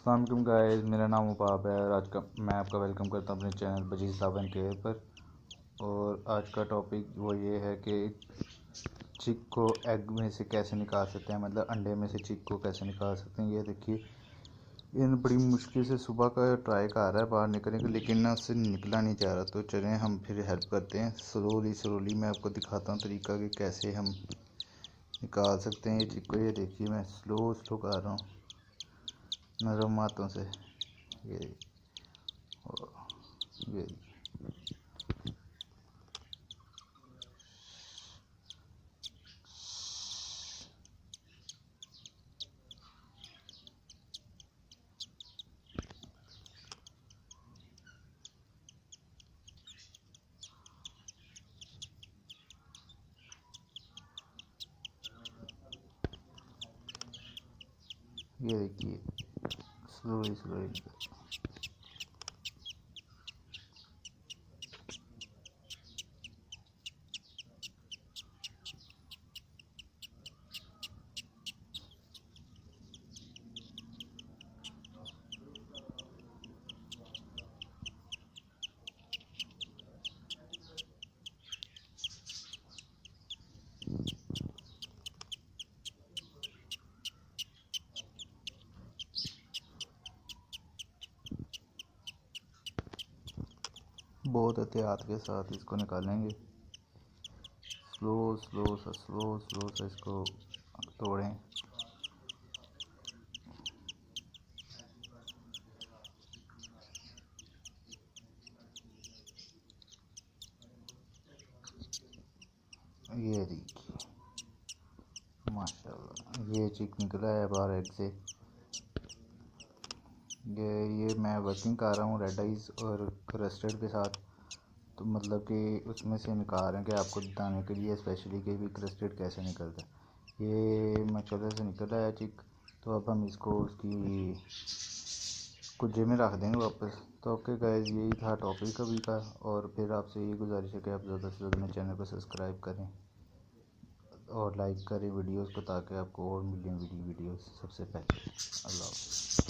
अस्सलाम वालेकुम गाइस, मेरा नाम मुबाब है और आज का मैं आपका वेलकम करता हूँ अपने चैनल बजीज़ साहब एंड केयर पर। और आज का टॉपिक वो ये है कि चिक को एग में से कैसे निकाल सकते हैं, मतलब अंडे में से चिक को कैसे निकाल सकते हैं। ये देखिए, इन बड़ी मुश्किल से सुबह का ट्राई कर रहा है बाहर निकलने का, लेकिन ना उससे निकला नहीं जा रहा। तो चलें हम फिर हेल्प करते हैं। स्लोली मैं आपको दिखाता हूँ तरीका कि कैसे हम निकाल सकते हैं ये चिक को। ये देखिए, मैं स्लो कर रहा हूँ नरम हाथों से। ये ये देखिए, स्लोली बहुत एहतियात के साथ इसको निकालेंगे। स्लो सा इसको तोड़ें। ये देखिए, माशाल्लाह ये चिक निकला है बाहर एग से। ये मैं वर्किंग कर रहा हूँ रेड आइज़ और क्रस्टर्ड के साथ। तो मतलब कि उसमें से निकाल रहे हैं कि आपको बताने के लिए स्पेशली कि भी क्रस्टर्ड कैसे निकलता है। ये माशाल्लाह से निकला है चिक। तो अब हम इसको उसकी कुजे में रख देंगे वापस। तो ओके गाइस, यही था टॉपिक अभी का। और फिर आपसे ये गुजारिश है कि आप ज़्यादा से ज़्यादा मेरे चैनल को सब्सक्राइब करें और लाइक करें वीडियोस को, ताकि आपको और मिलें वीडियोस सबसे पहले। अल्लाह।